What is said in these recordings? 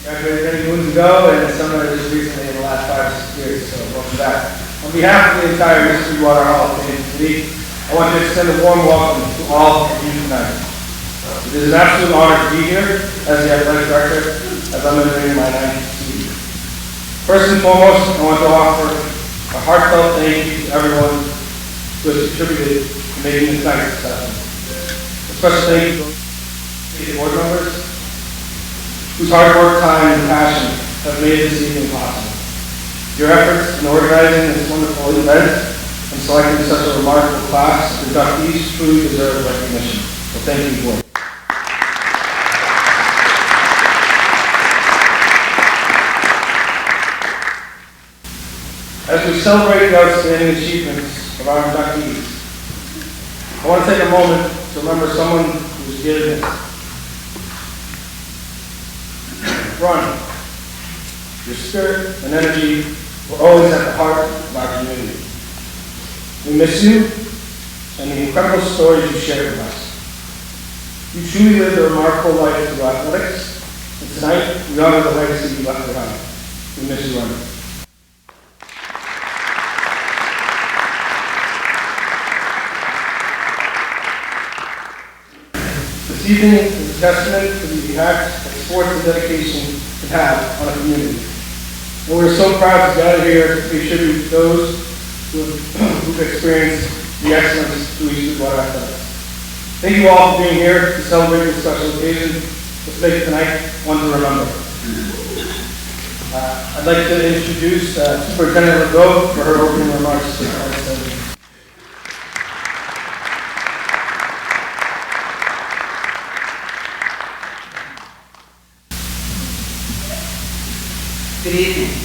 Graduated many moons ago, and some of it just recently in the last 5 or 6 years, so welcome back. On behalf of the entire Bridgewater Hall of Fame committee, I want to extend a warm welcome to all of you tonight. It is an absolute honor to be here as the athletic director, as I'm entering my 9th season. First and foremost, I want to offer a heartfelt thank you to everyone who has contributed to making this night successful. A special thank you to the board members, whose hard work, time, and passion have made this evening possible. Your efforts in organizing this wonderful event and selecting such a remarkable class of inductees truly deserve recognition. So thank you, board. As we celebrate the outstanding achievements of our inductees, I want to take a moment to remember someone who is dearly missed. Vernon, your spirit and energy were always at the heart of our community. We miss you and the incredible stories you shared with us. You truly lived a remarkable life through athletics, and tonight we honor the legacy you left behind. We miss you, Vernon. This evening is a testament to the impact that sports and dedication can have on a community. And we're so proud to gather here to pay tribute to those who've experienced the excellence through each Bridgewater athletics. Thank you all for being here to celebrate this special occasion. Let's make tonight one to remember. I'd like to introduce Superintendent Legault for her opening remarks to tonight's session. Good evening,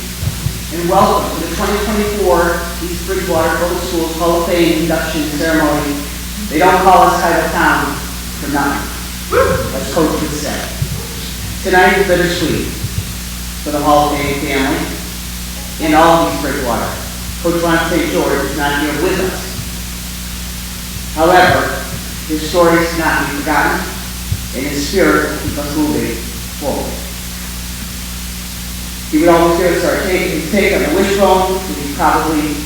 and welcome to the 2024 East Bridgewater Public Schools Hall of Fame induction ceremony. They don't call us Title Town for nothing, as Koch would say. Tonight is bittersweet for the Hall of Fame family and all of East Bridgewater. Coach Ron St. George is not here with us. However, his stories cannot be forgotten, and his spirit will keep us moving forward. He would always give us his take on the wishbone, which he probably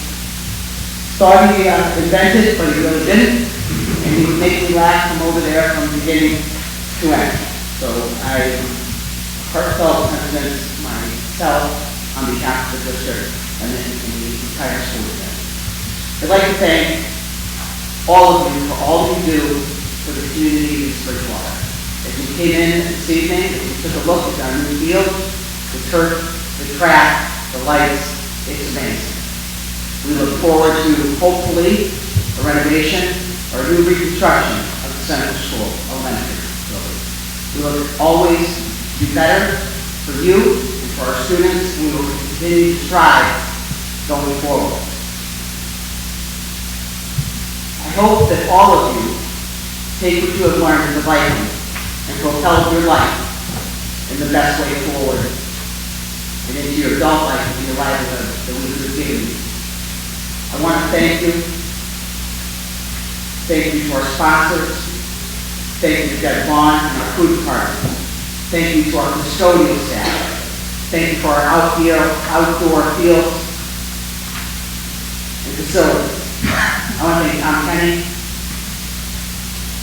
thought he invented, but he really didn't. And he would make me laugh from over there from beginning to end. So I heartfelt present myself on behalf of the district and the entire school today. I'd like to thank all of you for all you do for the community of Bridgewater. As you came in this evening, as you took a look at our new field, the turf, the track, the lights, it's amazing. We look forward to, hopefully, a renovation or a new reconstruction of the Central School Elementary building. We will always do better for you and for our students, and we will continue to strive going forward. I hope that all of you take what you have learned in the Viking and propel your life in the best way forward and into your adult life and your livelihood that we have given you. I want to thank you. Thank you to our sponsors. Thank you to Deb Vaughn and our food department. Thank you to our custodial staff. Thank you for our outdoor fields and facilities. I want to thank Tom Kenny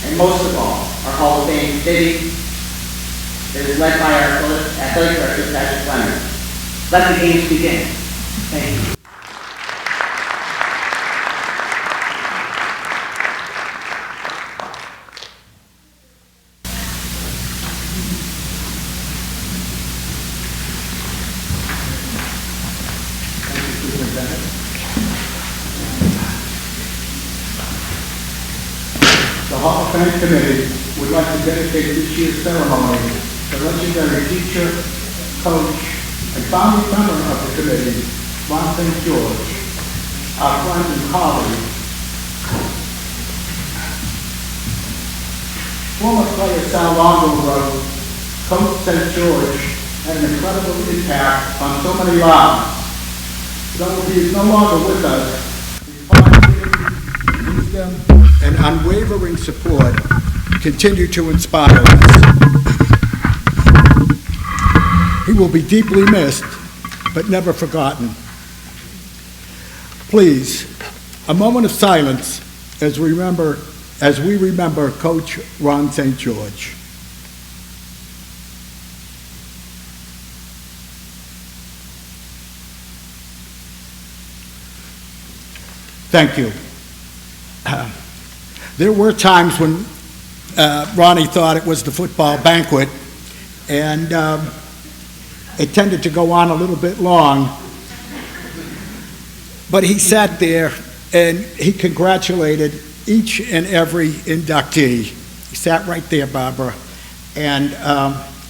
and most of all, our Hall of Fame committee that is led by our athletic director, Patrick Leonard. Let the games begin. Thank you. The Hall of Fame Committee would like to dedicate this year's ceremony to legendary teacher, coach, and founding member of the committee, Ron St. George, our friend and colleague. Former player Sal Longo wrote, Coach St. George had an incredible impact on so many lives. Though he is no longer with us, his positivity, wisdom, and unwavering support continue to inspire us. will be deeply missed, but never forgotten. Please, a moment of silence as we remember Coach Ron St. George. Thank you. There were times when Ronnie thought it was the football banquet, and it tended to go on a little bit long. But he sat there and he congratulated each and every inductee. He sat right there, Barbara, and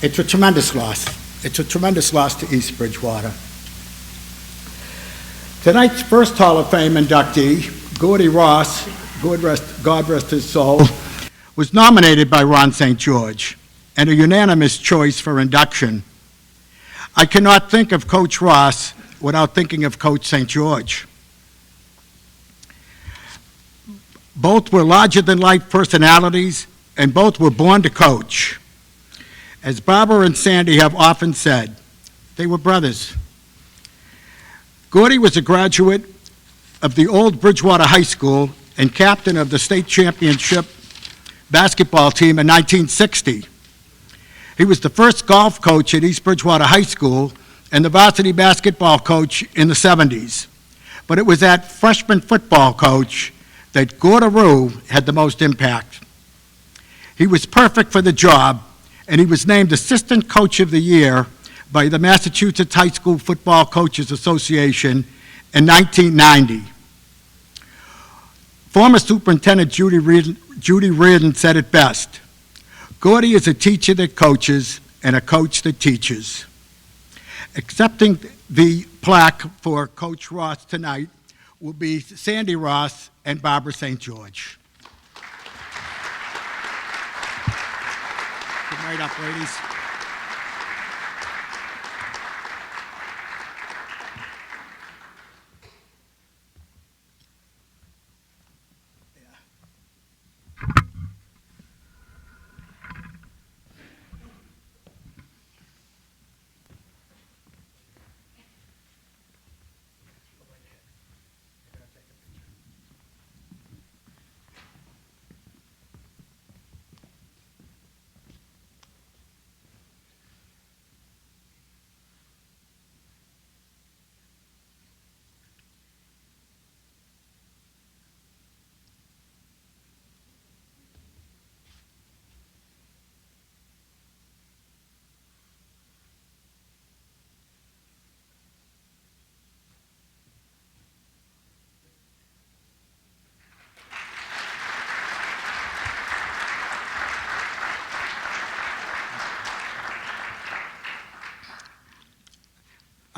it's a tremendous loss. It's a tremendous loss to East Bridgewater. Tonight's first Hall of Fame inductee, Gordy Ross, God rest his soul, was nominated by Ron St. George and a unanimous choice for induction. I cannot think of Coach Ross without thinking of Coach St. George. Both were larger-than-life personalities, and both were born to coach. As Barbara and Sandy have often said, they were brothers. Gordy was a graduate of the old Bridgewater High School and captain of the state championship basketball team in 1960. He was the first golf coach at East Bridgewater High School and the varsity basketball coach in the 70s. But it was that freshman football coach that Gordy had the most impact. He was perfect for the job, and he was named Assistant Coach of the Year by the Massachusetts High School Football Coaches Association in 1990. Former Superintendent Judy Reardon said it best: Gordy is a teacher that coaches and a coach that teaches. Accepting the plaque for Coach Ross tonight will be Sandy Ross and Barbara St. George. Come right up, ladies.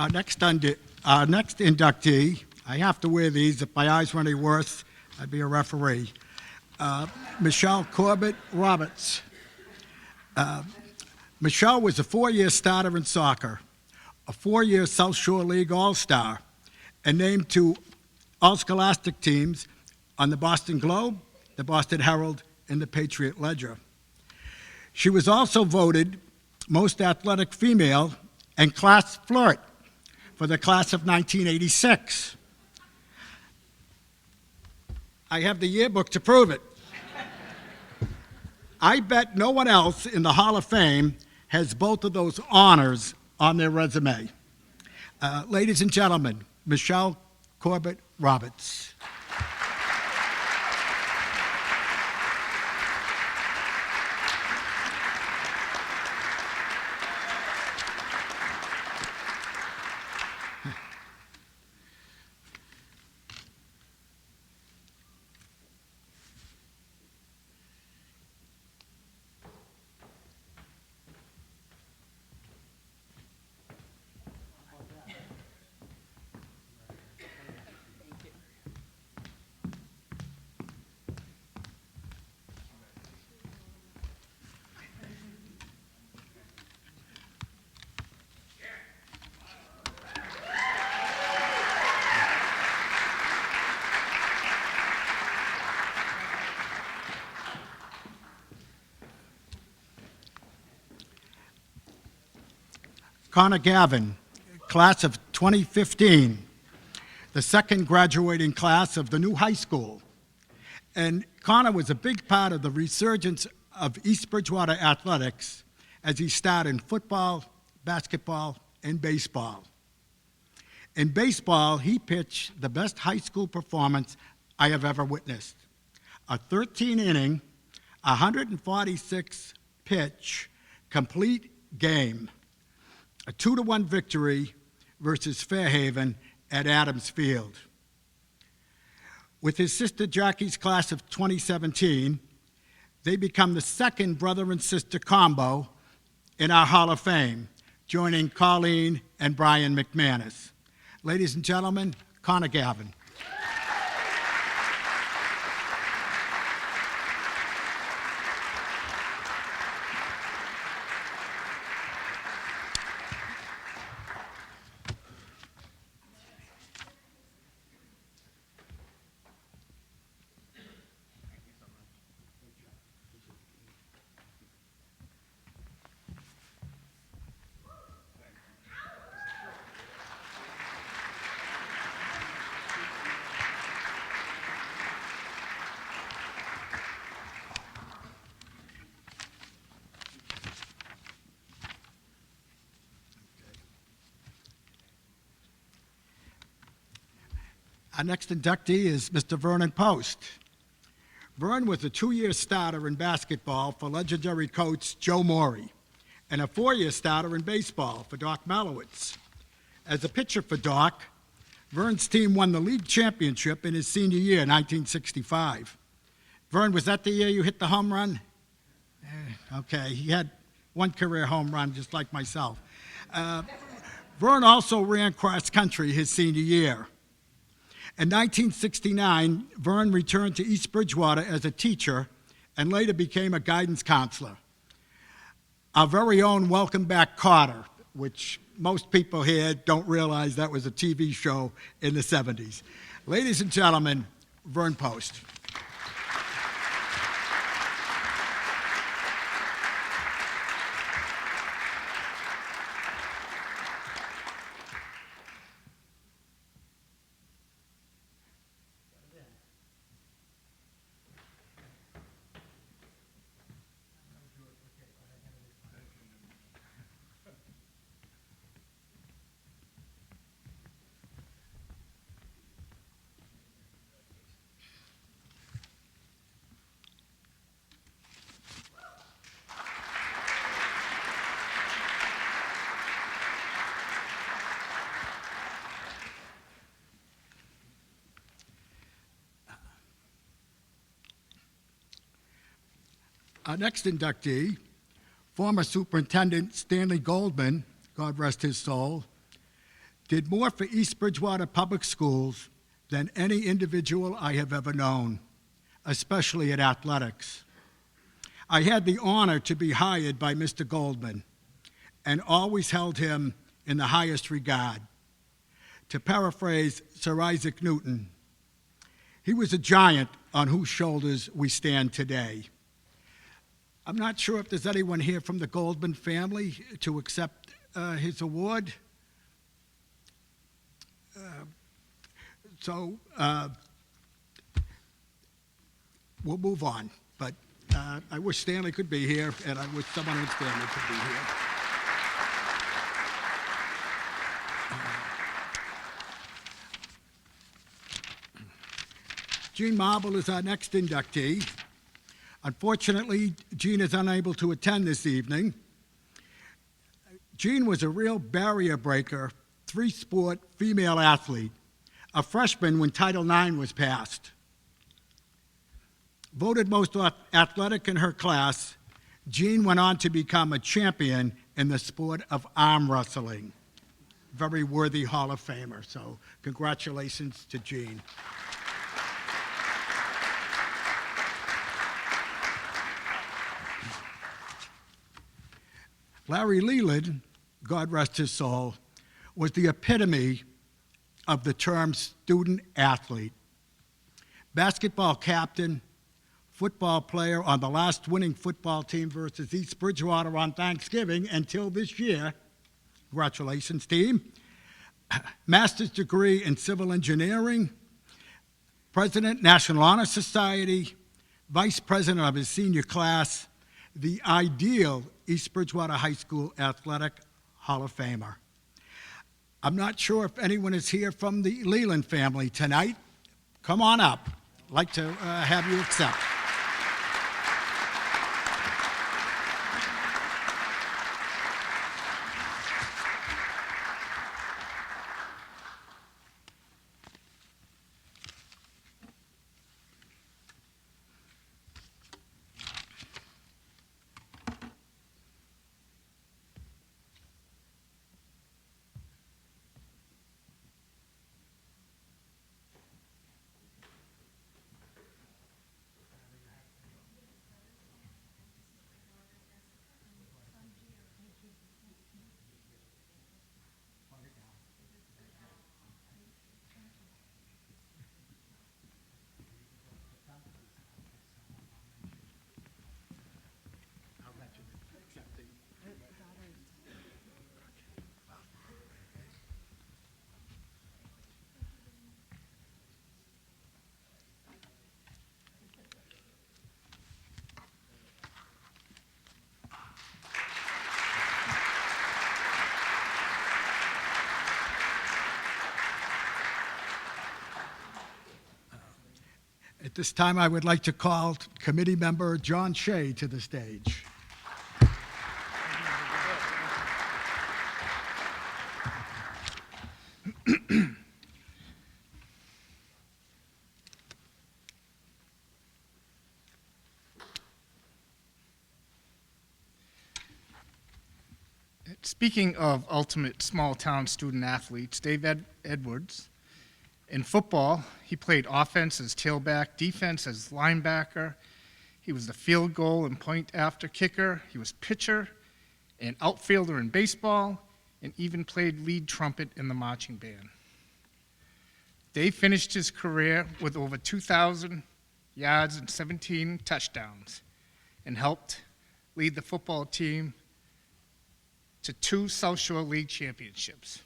Our next inductee, I have to wear these. If my eyes were any worse, I'd be a referee. Michelle Corbett Roberts. Michelle was a 4-year starter in soccer, a 4-year South Shore League All-Star, and named to all scholastic teams on the Boston Globe, the Boston Herald, and the Patriot Ledger. She was also voted most athletic female and class flirt for the class of 1986. I have the yearbook to prove it. I bet no one else in the Hall of Fame has both of those honors on their resume. Ladies and gentlemen, Michelle Corbett Roberts. Connor Gavin, class of 2015, the second graduating class of the new high school. And Connor was a big part of the resurgence of East Bridgewater athletics as he starred in football, basketball, and baseball. In baseball, he pitched the best high school performance I have ever witnessed. A 13-inning, 146-pitch, complete game. A 2-1 victory versus Fairhaven at Adams Field. With his sister Jackie's class of 2017, they become the second brother and sister combo in our Hall of Fame, joining Colleen and Brian McManus. Ladies and gentlemen, Connor Gavin. Our next inductee is Mr. Vernon Post. Vern was a 2-year starter in basketball for legendary coach Joe Morey and a 4-year starter in baseball for Doc Malowitz. As a pitcher for Doc, Vern's team won the league championship in his senior year, 1965. Vern, was that the year you hit the home run? Okay, he had one career home run just like myself. Vern also ran cross country his senior year. In 1969, Vern returned to East Bridgewater as a teacher and later became a guidance counselor. Our very own Welcome Back Kotter, which most people here don't realize that was a TV show in the 70s. Ladies and gentlemen, Vern Post. Our next inductee, former Superintendent Stanley Goldman, God rest his soul, did more for East Bridgewater Public Schools than any individual I have ever known, especially at athletics. I had the honor to be hired by Mr. Goldman and always held him in the highest regard. To paraphrase Sir Isaac Newton, he was a giant on whose shoulders we stand today. I'm not sure if there's anyone here from the Goldman family to accept his award. We'll move on, but I wish Stanley could be here, and I wish someone in Stanley could be here. Gene Mable is our next inductee. Unfortunately, Gene is unable to attend this evening. Gene was a real barrier breaker, 3-sport female athlete, a freshman when Title IX was passed. Voted most athletic in her class, Gene went on to become a champion in the sport of arm wrestling. Very worthy Hall of Famer, so congratulations to Gene. Larry Leland, God rest his soul, was the epitome of the term student athlete. Basketball captain, football player on the last winning football team versus East Bridgewater on Thanksgiving until this year, Congratulations, team. Master's degree in civil engineering, President, National Honor Society, Vice President of his senior class, the ideal East Bridgewater High School Athletic Hall of Famer. I'm not sure if anyone is here from the Leland family tonight. Come on up. I'd like to have you accept. At this time, I would like to call committee member John Shea to the stage. Speaking of ultimate small-town student athletes, Dave Edwards, in football, he played offense as tailback, defense as linebacker. He was the field goal and point after kicker. He was pitcher and outfielder in baseball, and even played lead trumpet in the marching band. Dave finished his career with over 2,000 yards and 17 touchdowns, and helped lead the football team to 2 South Shore League championships.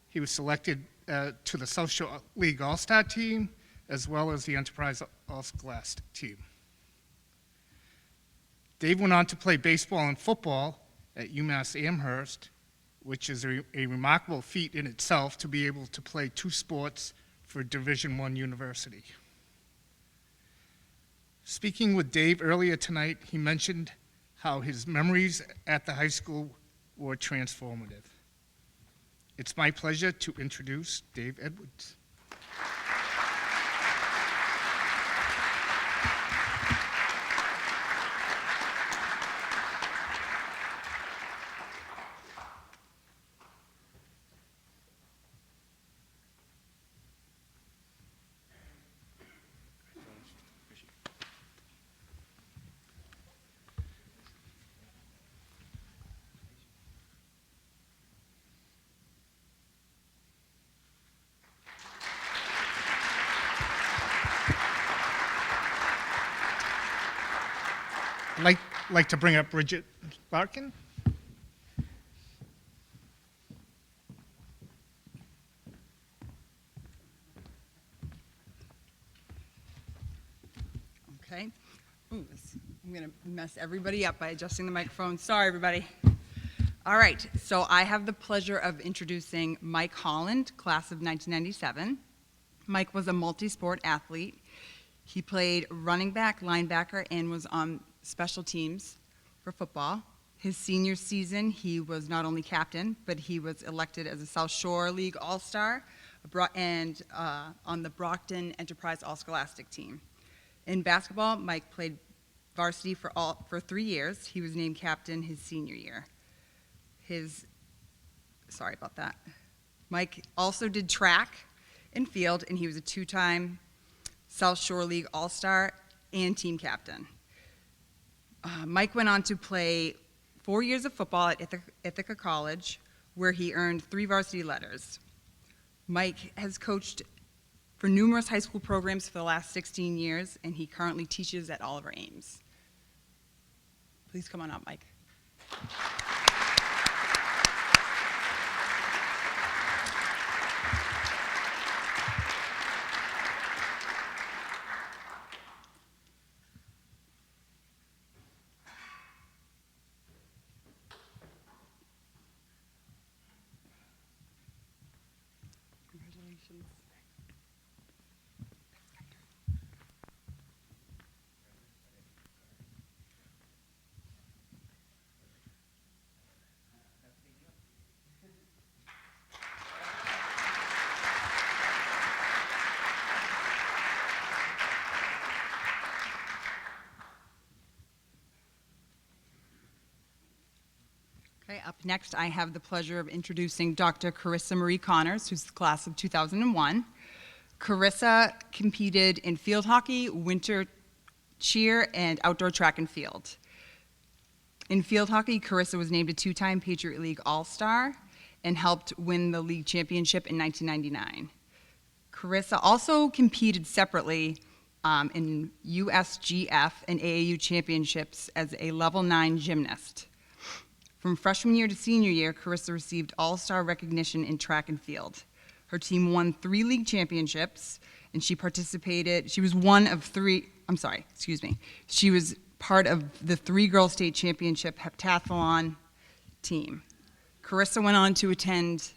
He was selected to the South Shore League All-Star team, as well as the Enterprise All-Scholastic team. Dave went on to play baseball and football at UMass Amherst, which is a remarkable feat in itself to be able to play 2 sports for a Division I university. Speaking with Dave earlier tonight, he mentioned how his memories at the high school were transformative. It's my pleasure to introduce Dave Edwards. I'd like to bring up Bridget Larkin. Okay. Ooh, I'm going to mess everybody up by adjusting the microphone. Sorry, everybody. All right, so I have the pleasure of introducing Mike Holland, class of 1997. Mike was a multi-sport athlete. He played running back, linebacker, and was on special teams for football. His senior season, he was not only captain, but he was elected as a South Shore League All-Star and on the Brockton Enterprise All-Scholastic team. In basketball, Mike played varsity for 3 years. He was named captain his senior year. Sorry about that. Mike also did track and field, and he was a 2-time South Shore League All-Star and team captain. Mike went on to play 4 years of football at Ithaca College, where he earned 3 varsity letters. Mike has coached for numerous high school programs for the last 16 years, and he currently teaches at Oliver Ames. Please come on up, Mike. Okay, up next, I have the pleasure of introducing Dr. Karissa Marie Connors, who's the class of 2001. Karissa competed in field hockey, winter cheer, and outdoor track and field. In field hockey, Karissa was named a two-time Patriot League All-Star and helped win the league championship in 1999. Karissa also competed separately in USGF and AAU championships as a level 9 gymnast. From freshman year to senior year, Karissa received all-star recognition in track and field. Her team won 3 league championships, and she was part of the 3 girls state championship heptathlon team. Karissa went on to attend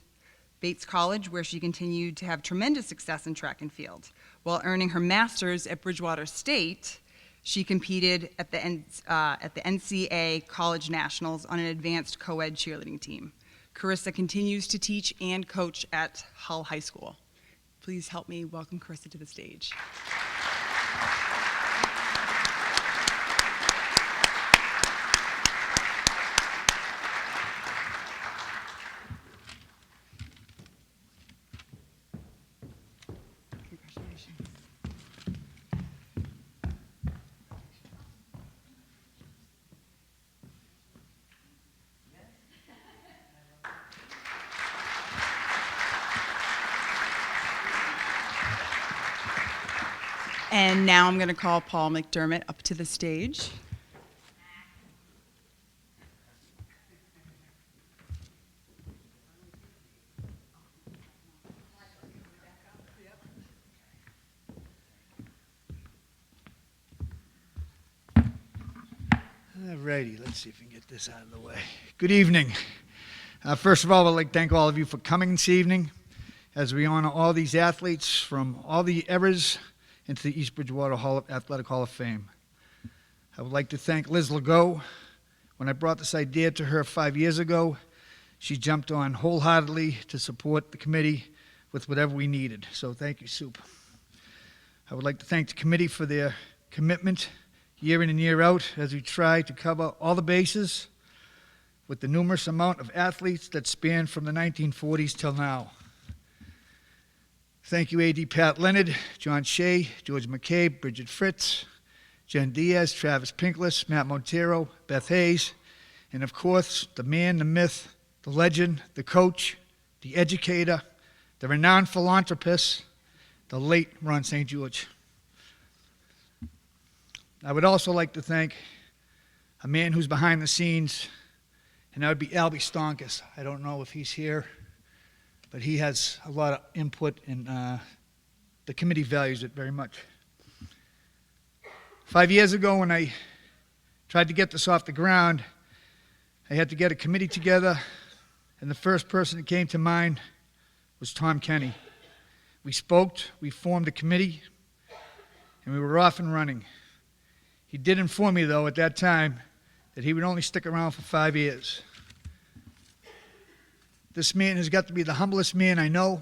Bates College, where she continued to have tremendous success in track and field. While earning her master's at Bridgewater State, she competed at the NCAA College Nationals on an advanced co-ed cheerleading team. Karissa continues to teach and coach at Hull High School. Please help me welcome Karissa to the stage. Congratulations. And now I'm going to call Paul McDermott up to the stage. All righty, let's see if we can get this out of the way. Good evening. First of all, I'd like to thank all of you for coming this evening as we honor all these athletes from all the eras into the East Bridgewater Athletic Hall of Fame. I would like to thank Liz Legault. When I brought this idea to her 5 years ago, she jumped on wholeheartedly to support the committee with whatever we needed. So thank you, Soup. I would like to thank the committee for their commitment year in and year out as we try to cover all the bases with the numerous amount of athletes that span from the 1940s till now. Thank you, A.D. Pat Leonard, John Shea, George McCabe, Bridget Fritz, Jen Diaz, Travis Pinkless, Matt Montero, Beth Hayes, and of course, the man, the myth, the legend, the coach, the educator, the renowned philanthropist, the late Ron St. George. I would also like to thank a man who's behind the scenes, and that would be Albie Stonkus. I don't know if he's here, but he has a lot of input, and the committee values it very much. 5 years ago, when I tried to get this off the ground, I had to get a committee together, and the first person that came to mind was Tom Kenny. We spoke, we formed a committee, and we were off and running. He did inform me, though, at that time, that he would only stick around for 5 years. This man has got to be the humblest man I know.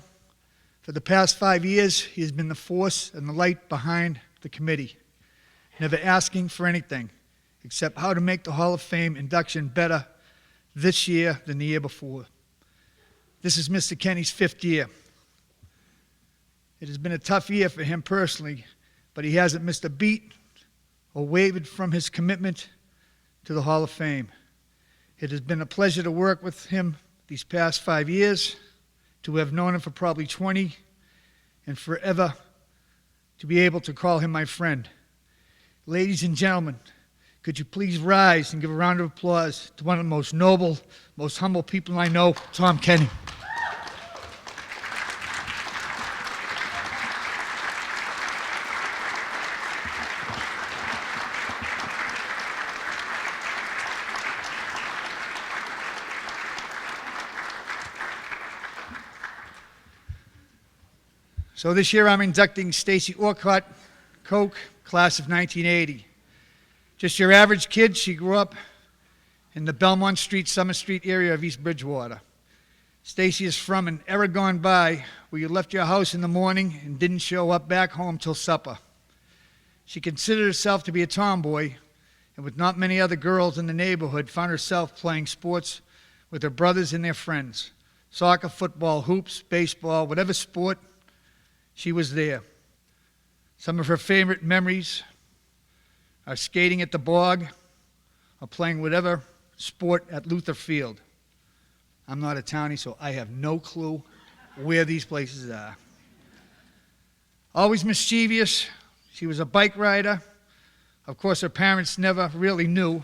For the past 5 years, he has been the force and the light behind the committee, never asking for anything except how to make the Hall of Fame induction better this year than the year before. This is Mr. Kenny's 5th year. It has been a tough year for him personally, but he hasn't missed a beat or wavered from his commitment to the Hall of Fame. It has been a pleasure to work with him these past 5 years, to have known him for probably 20, and forever to be able to call him my friend. Ladies and gentlemen, could you please rise and give a round of applause to one of the most noble, most humble people I know, Tom Kenny. So this year I'm inducting Stacy Orcutt, Koch, class of 1980. Just your average kid, she grew up in the Belmont Street, Summer Street area of East Bridgewater. Stacy is from an era gone by where you left your house in the morning and didn't show up back home till supper. She considered herself to be a tomboy, and with not many other girls in the neighborhood, found herself playing sports with her brothers and their friends. Soccer, football, hoops, baseball, whatever sport, she was there. Some of her favorite memories are skating at the bog or playing whatever sport at Luther Field. I'm not a townie, so I have no clue where these places are. Always mischievous. She was a bike rider. Of course, her parents never really knew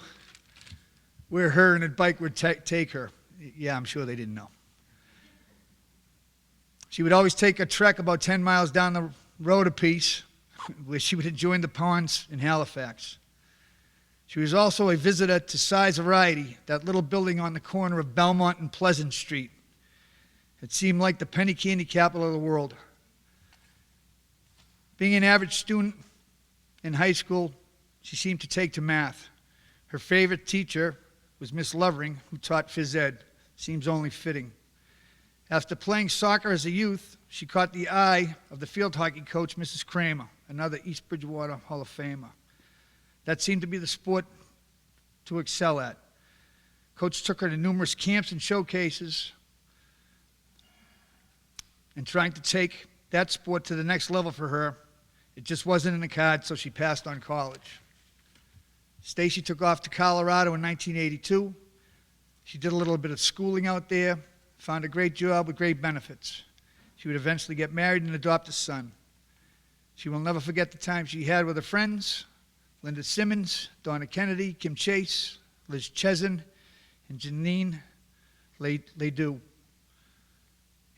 where her and her bike would take her. Yeah, I'm sure they didn't know. She would always take a trek about 10 miles down the road a piece, where she would join the ponds in Halifax. She was also a visitor to Size Variety, that little building on the corner of Belmont and Pleasant Street. It seemed like the penny candy capital of the world. Being an average student in high school, she seemed to take to math. Her favorite teacher was Miss Lovering, who taught phys ed. Seems only fitting. After playing soccer as a youth, she caught the eye of the field hockey coach, Mrs. Kramer, another East Bridgewater Hall of Famer. That seemed to be the sport to excel at. Coach took her to numerous camps and showcases, and trying to take that sport to the next level for her, it just wasn't in the cards, so she passed on college. Stacy took off to Colorado in 1982. She did a little bit of schooling out there, found a great job with great benefits. She would eventually get married and adopt a son. She will never forget the time she had with her friends, Linda Simmons, Donna Kennedy, Kim Chase, Liz Chesin, and Janine Ledoux.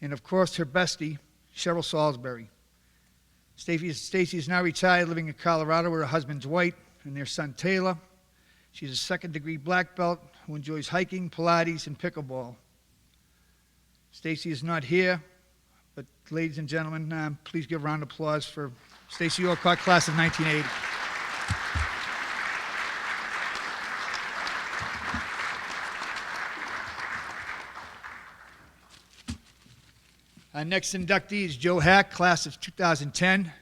And of course, her bestie, Cheryl Salisbury. Stacy is now retired, living in Colorado where her husband's white and their son Taylor. She's a second-degree black belt who enjoys hiking, Pilates, and pickleball. Stacy is not here, but ladies and gentlemen, please give a round of applause for Stacy Orcock, class of 1980. Our next inductee is Joe Hack, class of 2010.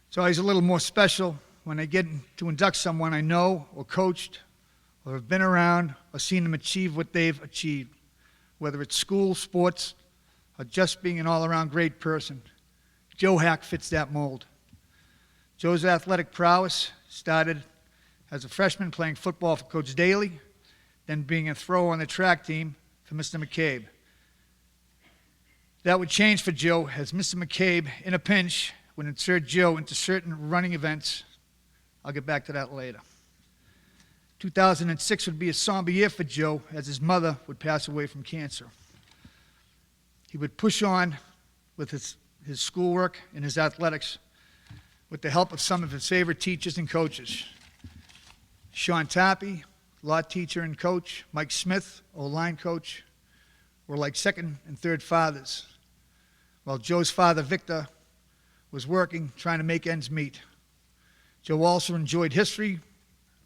It's always a little more special when I get to induct someone I know or coached or have been around or seen them achieve what they've achieved, whether it's school, sports, or just being an all-around great person. Joe Hack fits that mold. Joe's athletic prowess started as a freshman playing football for Coach Daly, then being a thrower on the track team for Mr. McCabe. That would change for Joe as Mr. McCabe, in a pinch, would insert Joe into certain running events. I'll get back to that later. 2006 would be a somber year for Joe as his mother would pass away from cancer. He would push on with his schoolwork and his athletics with the help of some of his favorite teachers and coaches. Sean Tappy, law teacher and coach, Mike Smith, O-line coach, were like second and third fathers, while Joe's father, Victor, was working, trying to make ends meet. Joe also enjoyed history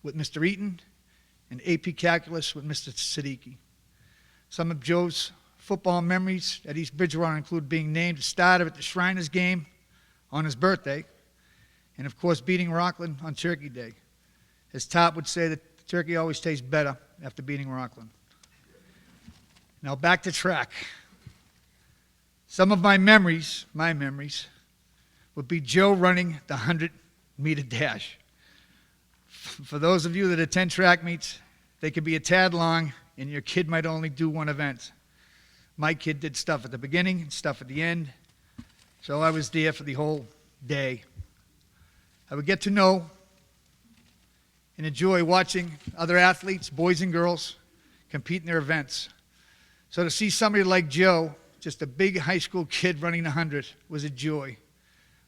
with Mr. Eaton and AP Calculus with Mr. Siddiqui. Some of Joe's football memories at East Bridgewater include being named a starter at the Shriners game on his birthday, and of course beating Rockland on Turkey Day. As Top would say, that the turkey always tastes better after beating Rockland. Now back to track. Some of my memories would be Joe running the 100-meter dash. For those of you that attend track meets, they could be a tad long, and your kid might only do one event. My kid did stuff at the beginning and stuff at the end, so I was there for the whole day. I would get to know and enjoy watching other athletes, boys and girls, compete in their events. So to see somebody like Joe, just a big high school kid running the 100, was a joy.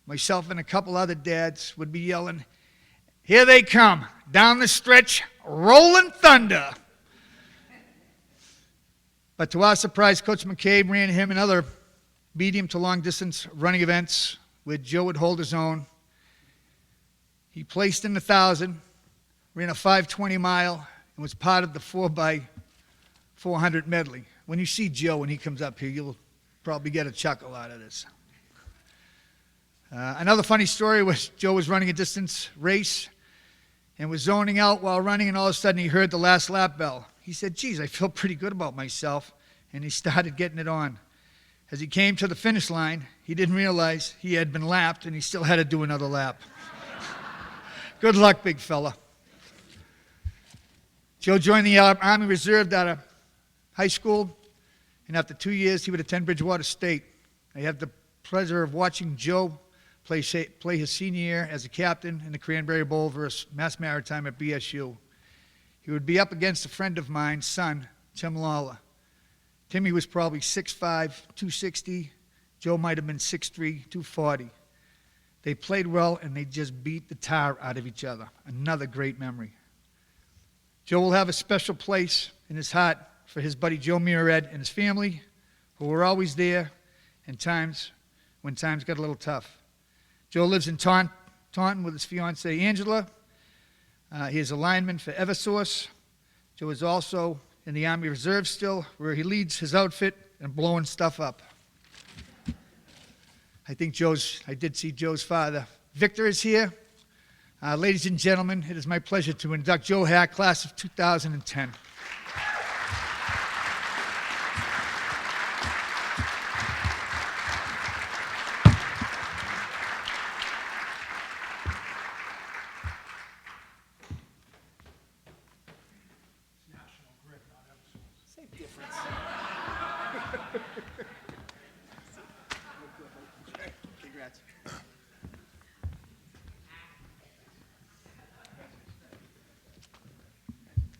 Myself and a couple other dads would be yelling, "Here they come, down the stretch, rolling thunder." But to our surprise, Coach McCabe ran him in other medium to long distance running events where Joe would hold his own. He placed in the 1,000, ran a 5:20 mile, and was part of the 4x400 medley. When you see Joe when he comes up here, you'll probably get a chuckle out of this. Another funny story was Joe was running a distance race and was zoning out while running, and all of a sudden he heard the last lap bell. he said, geez, I feel pretty good about myself, and he started getting it on. As he came to the finish line, he didn't realize he had been lapped, and he still had to do another lap. Good luck, big fella. Joe joined the Army Reserve out of high school, and after 2 years, he would attend Bridgewater State. I had the pleasure of watching Joe play his senior year as a captain in the Cranberry Bowl versus Mass Maritime at BSU. He would be up against a friend of mine's son, Tim Lawler. Timmy was probably 6'5", 260. Joe might have been 6'3", 240. They played well, and they just beat the tar out of each other. Another great memory. Joe will have a special place in his heart for his buddy Joe Mirared and his family, who were always there in times when times got a little tough. Joe lives in Taunton with his fiancée Angela. He is a lineman for Eversource. Joe is also in the Army Reserve still, where he leads his outfit and blowing stuff up. I did see Joe's father. Victor is here. Ladies and gentlemen, it is my pleasure to induct Joe Hack, class of 2010.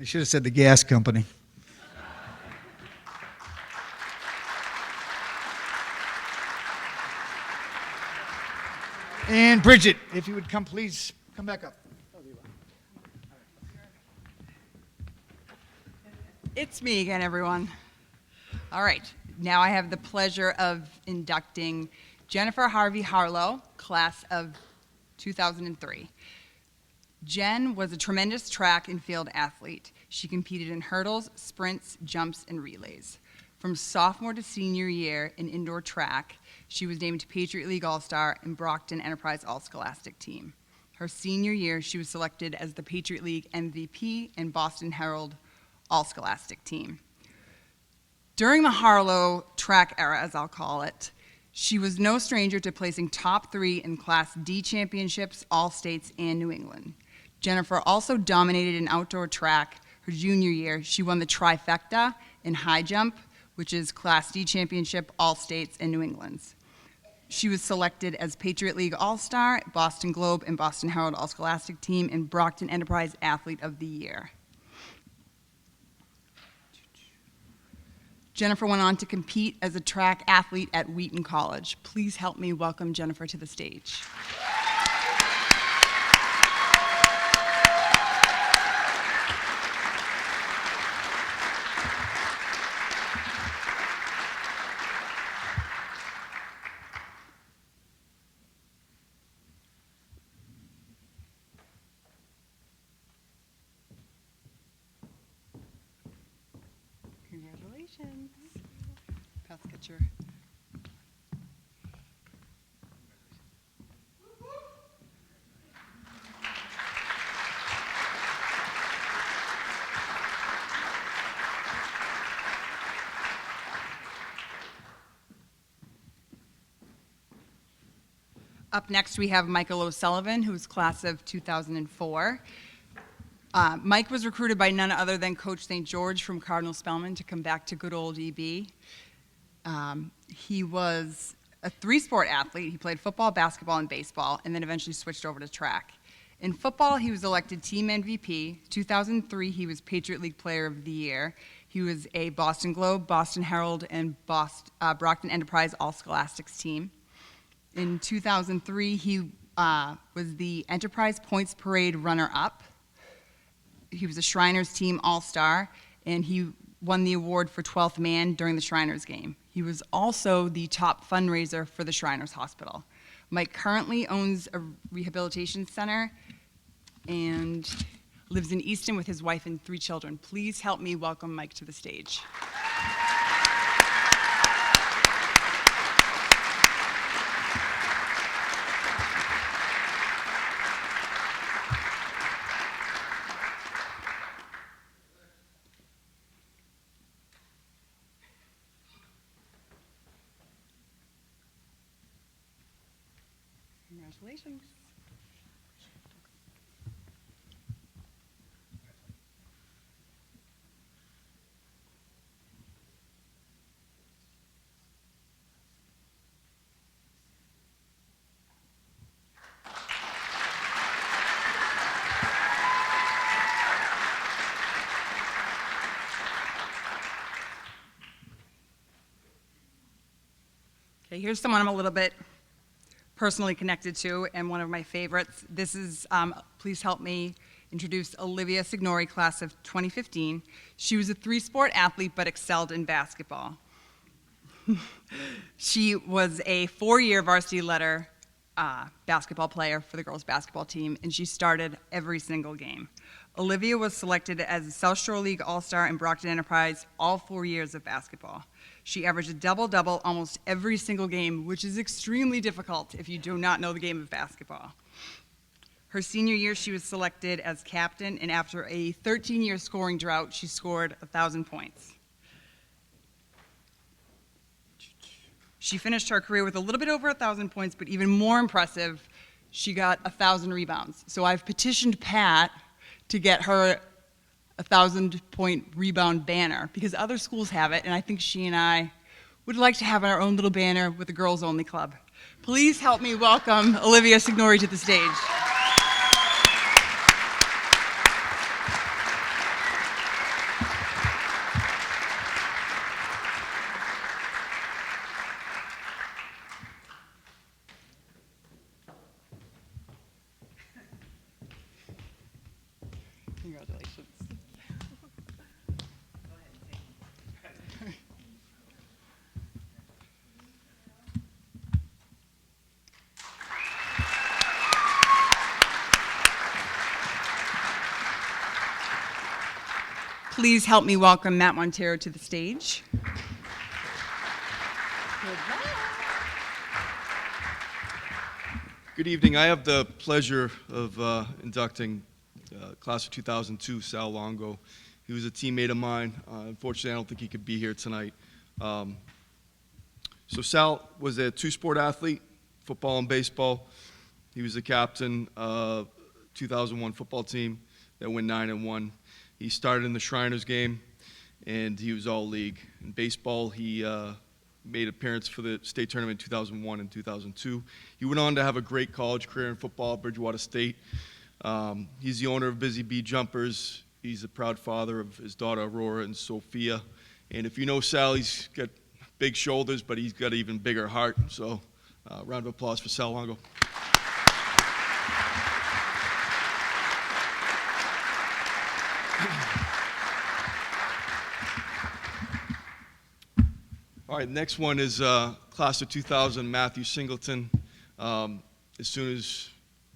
I should have said the gas company. And Bridget, if you would come, please come back up. It's me again, everyone. All right, now I have the pleasure of inducting Jennifer Harvey Harlow, class of 2003. Jen was a tremendous track and field athlete. She competed in hurdles, sprints, jumps, and relays. From sophomore to senior year in indoor track, she was named Patriot League All-Star and Brockton Enterprise All-Scholastic Team. Her senior year, she was selected as the Patriot League MVP and Boston Herald All-Scholastic Team. During the Harlow track era, as I'll call it, she was no stranger to placing top 3 in Class D championships, All-States, and New England. Jennifer also dominated in outdoor track her junior year. She won the trifecta in high jump, which is Class D championship, All-States, and New England's. She was selected as Patriot League All-Star, Boston Globe, and Boston Herald All-Scholastic Team, and Brockton Enterprise Athlete of the Year. Jennifer went on to compete as a track athlete at Wheaton College. Please help me welcome Jennifer to the stage. Congratulations. Pass, get your... Up next, we have Michael O'Sullivan, who's class of 2004. Mike was recruited by none other than Coach St. George from Cardinal Spellman to come back to good old EB. He was a 3-sport athlete. He played football, basketball, and baseball, and then eventually switched over to track. In football, he was elected team MVP. 2003, he was Patriot League Player of the Year. He was a Boston Globe, Boston Herald, and Brockton Enterprise All-Scholastics team. In 2003, he was the Enterprise Points Parade runner-up. He was a Shriners team all-star, and he won the award for 12th man during the Shriners game. He was also the top fundraiser for the Shriners Hospital. Mike currently owns a rehabilitation center and lives in Easton with his wife and 3 children. Please help me welcome Mike to the stage. Congratulations. Okay, here's someone I'm a little bit personally connected to and one of my favorites. This is, please help me introduce Olivia Signori, class of 2015. She was a three-sport athlete but excelled in basketball. She was a 4-year varsity letter basketball player for the girls' basketball team, and she started every single game. Olivia was selected as a South Shore League All-Star in Brockton Enterprise all 4 years of basketball. She averaged a double-double almost every single game, which is extremely difficult if you do not know the game of basketball. Her senior year, she was selected as captain, and after a 13-year scoring drought, she scored 1,000 points. She finished her career with a little bit over 1,000 points, but even more impressive, she got 1,000 rebounds. So I've petitioned Pat to get her 1,000-point rebound banner because other schools have it, and I think she and I would like to have our own little banner with the girls only club. Please help me welcome Olivia Signori to the stage. Congratulations. Please help me welcome Matt Montero to the stage. Good evening. I have the pleasure of inducting class of 2002, Sal Longo. He was a teammate of mine. Unfortunately, I don't think he could be here tonight. So Sal was a two-sport athlete, football and baseball. He was the captain of 2001 football team that went 9-1. He started in the Shriners game, and he was all-league. In baseball, he made appearance for the state tournament in 2001 and 2002. He went on to have a great college career in football at Bridgewater State. He's the owner of Busy Bee Jumpers. He's a proud father of his daughter Aurora and Sophia. And if you know Sal, he's got big shoulders, but he's got an even bigger heart. So round of applause for Sal Longo. All right, next one is class of 2000, Matthew Singleton. As soon as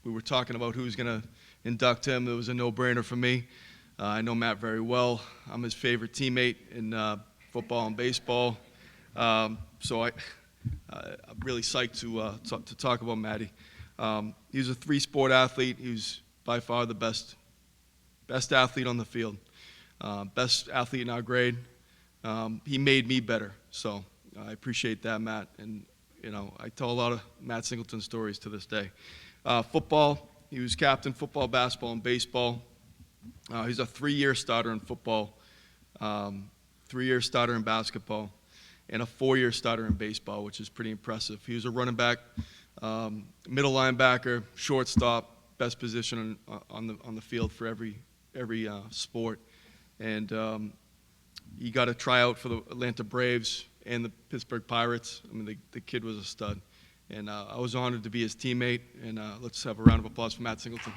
we were talking about who was going to induct him, it was a no-brainer for me. I know Matt very well. I'm his favorite teammate in football and baseball. So I'm really psyched to talk about Matty. He was a three-sport athlete. He was by far the best athlete on the field, best athlete in our grade. He made me better, so I appreciate that, Matt. And you know, I tell a lot of Matt Singleton stories to this day. Football, he was captain, football, basketball, and baseball. He's a 3-year starter in football, 3-year starter in basketball, and a 4-year starter in baseball, which is pretty impressive. He was a running back, middle linebacker, shortstop, best position on the field for every sport, and he got a tryout for the Atlanta Braves and the Pittsburgh Pirates. I mean, the kid was a stud, and I was honored to be his teammate. And let's have a round of applause for Matt Singleton.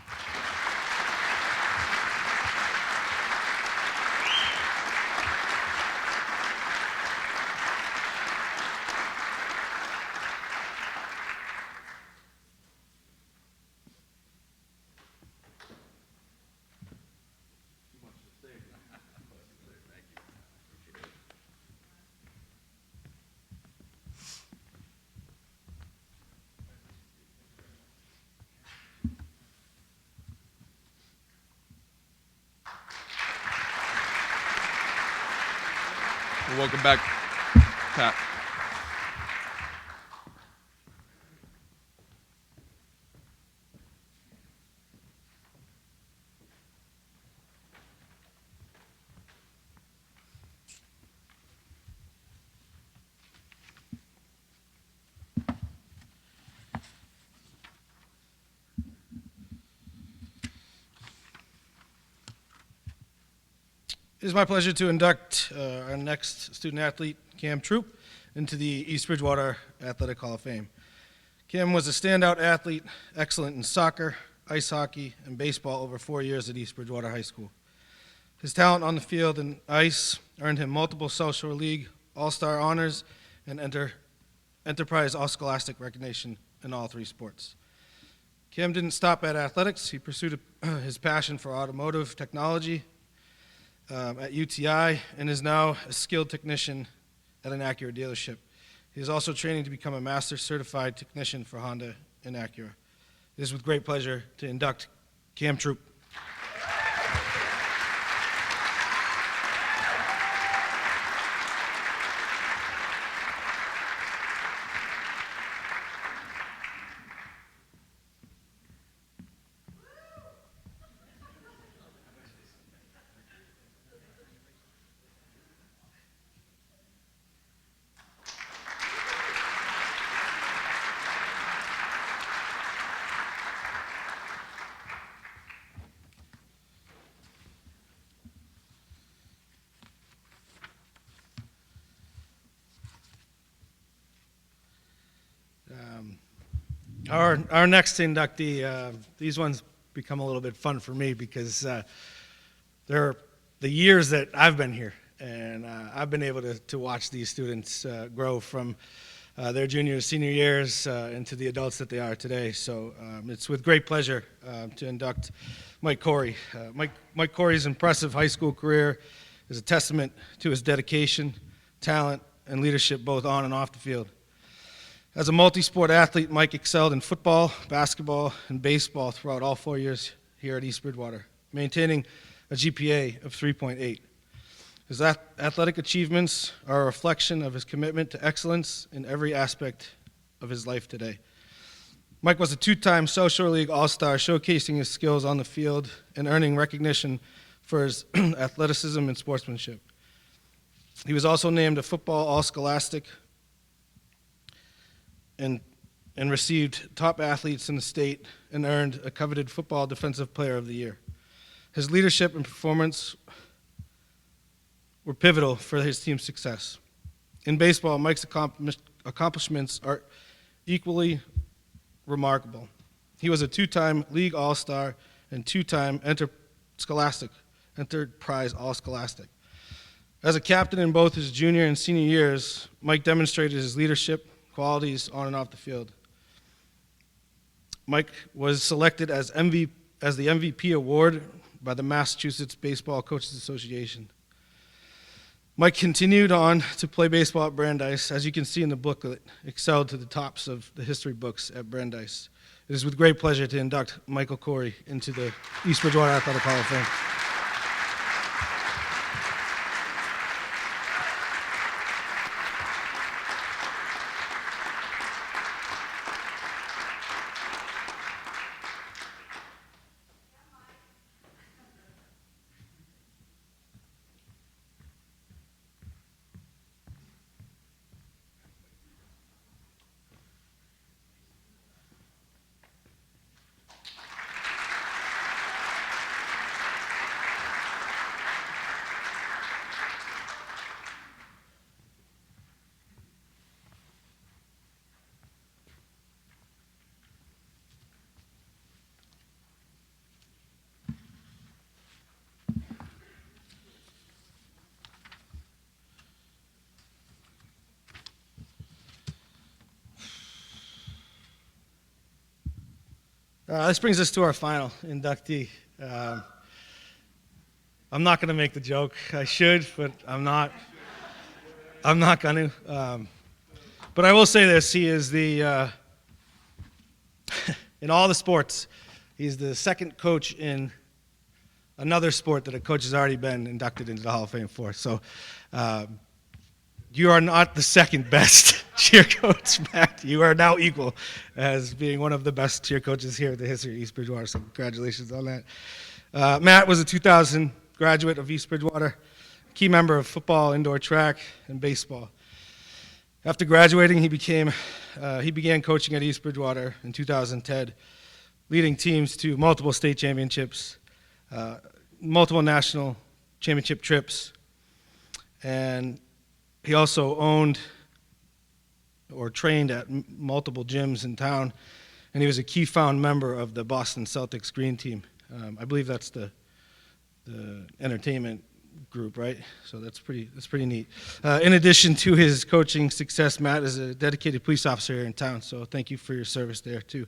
Welcome back, Pat. It is my pleasure to induct our next student athlete, Cam Troup, into the East Bridgewater Athletic Hall of Fame. Cam was a standout athlete, excellent in soccer, ice hockey, and baseball over 4 years at East Bridgewater High School. His talent on the field and ice earned him multiple South Shore League All-Star honors and Enterprise All-Scholastic recognition in all 3 sports. Cam didn't stop at athletics. He pursued his passion for automotive technology at UTI and is now a skilled technician at an Acura dealership. He is also training to become a master certified technician for Honda and Acura. It is with great pleasure to induct Cam Troup. Our next inductee, these ones become a little bit fun for me because they're the years that I've been here, and I've been able to watch these students grow from their junior and senior years into the adults that they are today. So it's with great pleasure to induct Mike Khoury. Mike Khoury's impressive high school career is a testament to his dedication, talent, and leadership both on and off the field. As a multi-sport athlete, Mike excelled in football, basketball, and baseball throughout all 4 years here at East Bridgewater, maintaining a GPA of 3.8. His athletic achievements are a reflection of his commitment to excellence in every aspect of his life today. Mike was a 2-time South Shore League All-Star, showcasing his skills on the field and earning recognition for his athleticism and sportsmanship. He was also named a football All-Scholastic and received top athletes in the state and earned a coveted Football Defensive Player of the Year. His leadership and performance were pivotal for his team's success. In baseball, Mike's accomplishments are equally remarkable. He was a 2-time League All-Star and 2-time Enterprise All-Scholastic. As a captain in both his junior and senior years, Mike demonstrated his leadership qualities on and off the field. Mike was selected as the MVP award by the Massachusetts Baseball Coaches Association. Mike continued on to play baseball at Brandeis, as you can see in the booklet, excelled to the tops of the history books at Brandeis. It is with great pleasure to induct Michael Khoury into the East Bridgewater Athletic Hall of Fame. This brings us to our final inductee. I'm not going to make the joke. I should, but I'm not. I'm not going to. But I will say this: he is the in all the sports, he's the second coach in another sport that a coach has already been inducted into the Hall of Fame for. So you are not the second best cheer coach, Matt. You are now equal as being one of the best cheer coaches here in the history of East Bridgewater, so congratulations on that. Matt was a 2000 graduate of East Bridgewater, key member of football, indoor track, and baseball. After graduating, he began coaching at East Bridgewater in 2010, leading teams to multiple state championships, multiple national championship trips. And he also owned or trained at multiple gyms in town, and he was a key found member of the Boston Celtics Green Team. I believe that's the entertainment group, right? So that's pretty neat. In addition to his coaching success, Matt is a dedicated police officer here in town, so thank you for your service there too.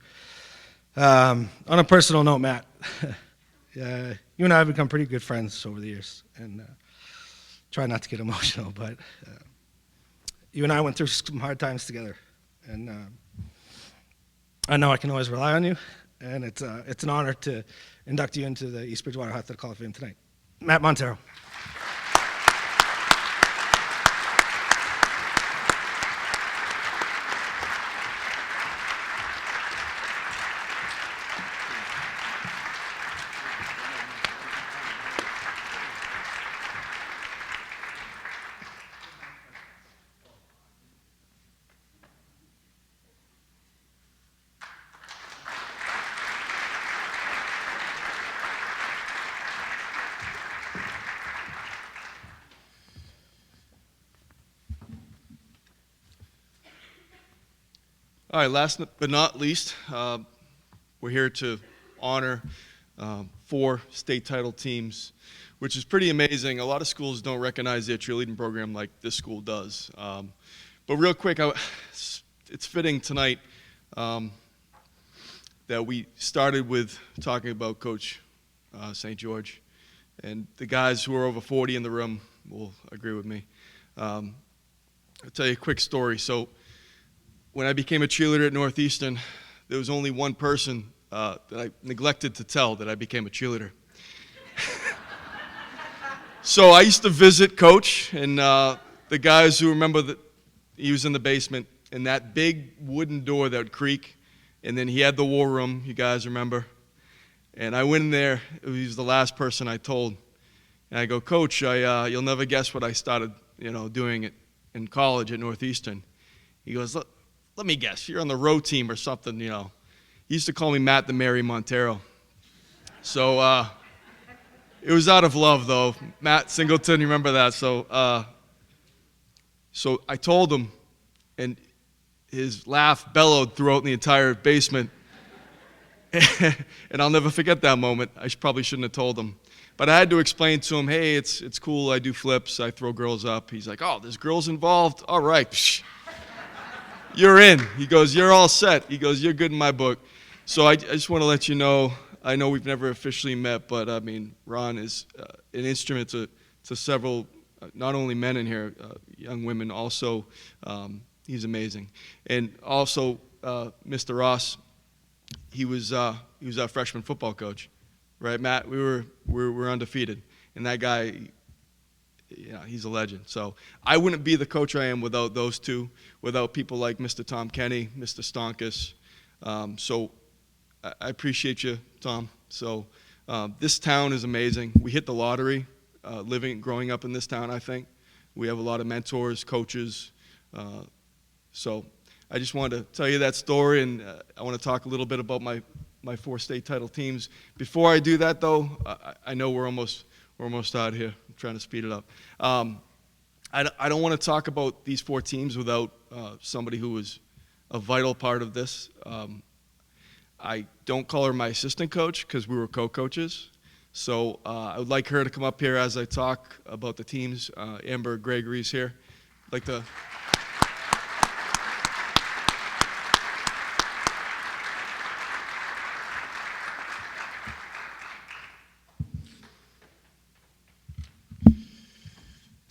On a personal note, Matt, you and I have become pretty good friends over the years, and try not to get emotional, but you and I went through some hard times together, and I know I can always rely on you, and it's an honor to induct you into the East Bridgewater Athletic Hall of Fame tonight. Matt Montero. All right, last but not least, we're here to honor 4 state title teams, which is pretty amazing. A lot of schools don't recognize their cheerleading program like this school does. But real quick, it's fitting tonight that we started with talking about Coach St. George, and the guys who are over 40 in the room will agree with me. I'll tell you a quick story. So when I became a cheerleader at Northeastern, there was only one person that I neglected to tell that I became a cheerleader. So I used to visit Coach, and the guys who remember that he was in the basement, and that big wooden door that would creak, and then he had the war room, you guys remember. And I went in there, he was the last person I told. And I go, Coach, you'll never guess what I started doing it in college at Northeastern. He goes, let me guess, you're on the row team or something, He used to call me Matt the Mary Montero. So it was out of love, though. Matt Singleton, you remember that? So I told him, and his laugh bellowed throughout the entire basement. And I'll never forget that moment. I probably shouldn't have told him. But I had to explain to him, hey, it's cool, I do flips, I throw girls up. He's like, oh, there's girls involved? All right. Psh. You're in. He goes, you're all set. He goes, you're good in my book. So I just want to let you know, I know we've never officially met, but I mean, Ron is an instrument to several, not only men in here, young women also. He's amazing. And also, Mr. Ross, he was our freshman football coach, right, Matt? We were undefeated, and that guy, he's a legend. So I wouldn't be the coach I am without those two, without people like Mr. Tom Kenny, Mr. Stonkus. So I appreciate you, Tom. So this town is amazing. We hit the lottery growing up in this town, I think. We have a lot of mentors, coaches. So I just wanted to tell you that story, and I want to talk a little bit about my 4 state title teams. Before I do that, though, I know we're almost out here. I'm trying to speed it up. I don't want to talk about these 4 teams without somebody who was a vital part of this. I don't call her my assistant coach because we were co-coaches. So I would like her to come up here as I talk about the teams. Amber Gregory's here. I'd like to...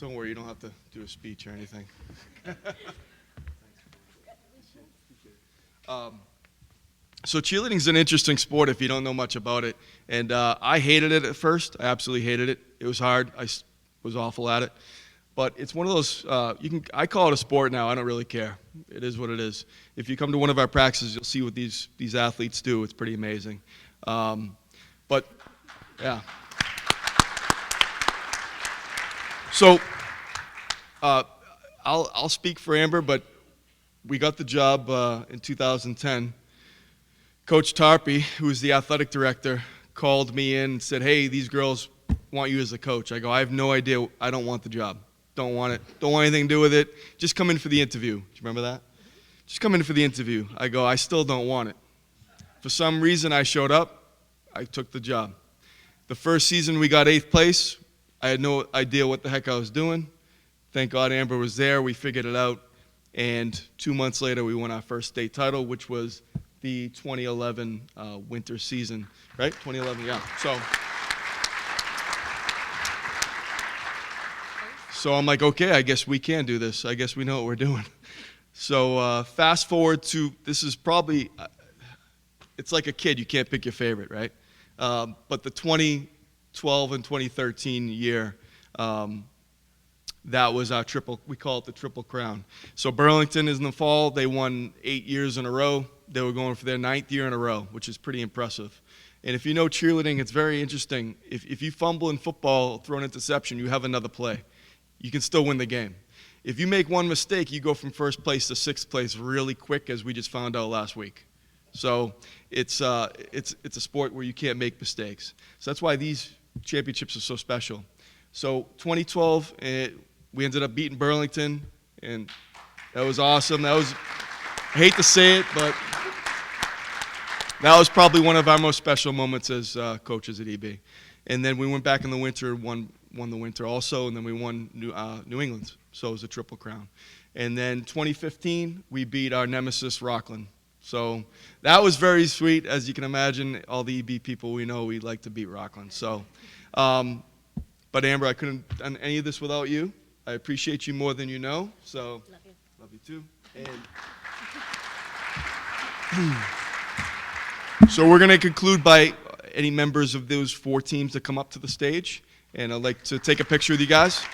Don't worry, you don't have to do a speech or anything. So cheerleading is an interesting sport if you don't know much about it. And I hated it at first. I absolutely hated it. It was hard. I was awful at it. But it's one of those, I call it a sport now. I don't really care. It is what it is. If you come to one of our practices, you'll see what these athletes do. It's pretty amazing. But, yeah. So I'll speak for Amber, but we got the job in 2010. Coach Tarpey, who was the athletic director, called me in and said, hey, these girls want you as a coach. I go, I have no idea. I don't want the job. Don't want it. Don't want anything to do with it. Just come in for the interview. Do you remember that? Just come in for the interview. I go, I still don't want it. For some reason, I showed up. I took the job. The first season, we got 8th place. I had no idea what the heck I was doing. Thank God Amber was there. We figured it out. And 2 months later, we won our first state title, which was the 2011 winter season, right? 2011, yeah. So I'm like, okay, I guess we can do this. I guess we know what we're doing. So fast forward to, this is probably, it's like a kid. You can't pick your favorite, right? But the 2012 and 2013 year, that was our we call it the Triple Crown. So Burlington is in the fall. They won 8 years in a row. They were going for their 9th year in a row, which is pretty impressive. And if you know cheerleading, it's very interesting. If you fumble in football, throw an interception, you have another play. You can still win the game. If you make one mistake, you go from 1st place to 6th place really quick, as we just found out last week. So it's a sport where you can't make mistakes. So that's why these championships are so special. So 2012, we ended up beating Burlington, and that was awesome. I hate to say it, but that was probably one of our most special moments as coaches at EB. And then we went back in the winter, won the winter also, and then we won New England. So it was a Triple Crown. And then 2015, we beat our nemesis, Rockland. So that was very sweet. As you can imagine, all the EB people we know, we like to beat Rockland. So, but Amber, I couldn't have done any of this without you. I appreciate you more than you know. So, love you too. And so we're going to conclude by any members of those 4 teams to come up to the stage. And I'd like to take a picture with you guys.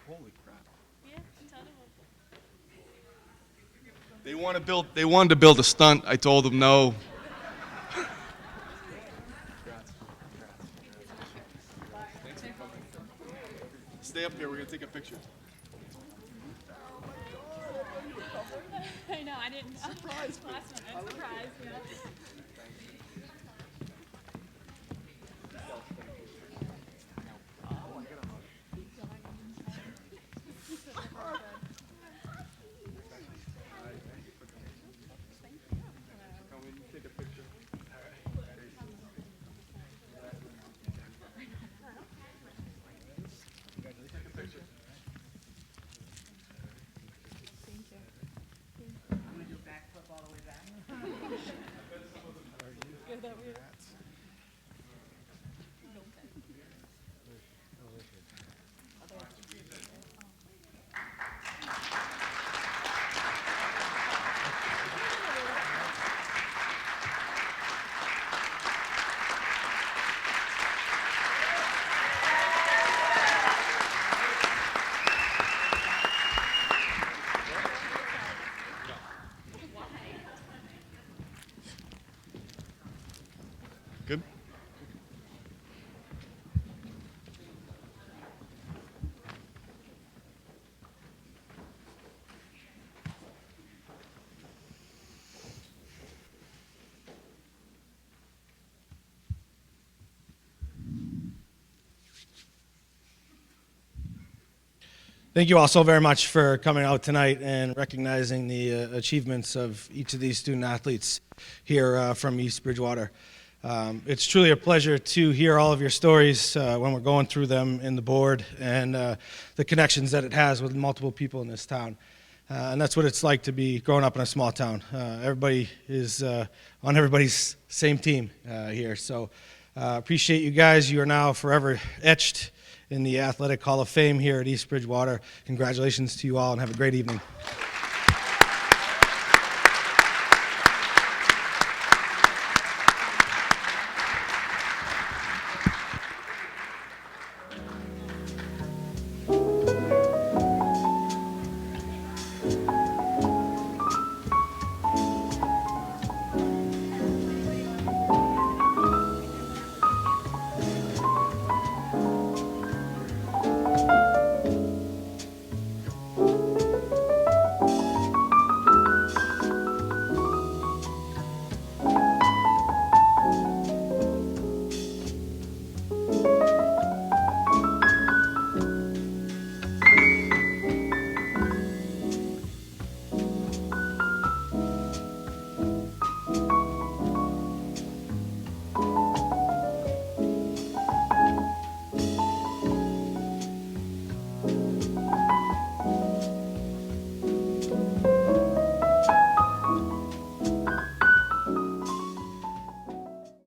Holy crap. They wanted to build a stunt. I told them no. Stay up here. We're going to take a picture. I know, I didn't. Surprise. Last minute. Surprise, yeah. Good? Thank you all so very much for coming out tonight and recognizing the achievements of each of these student athletes here from East Bridgewater. It's truly a pleasure to hear all of your stories when we're going through them in the board and the connections that it has with multiple people in this town. And that's what it's like to be growing up in a small town. Everybody is on everybody's same team here. So appreciate you guys. You are now forever etched in the Athletic Hall of Fame here at East Bridgewater. Congratulations to you all and have a great evening.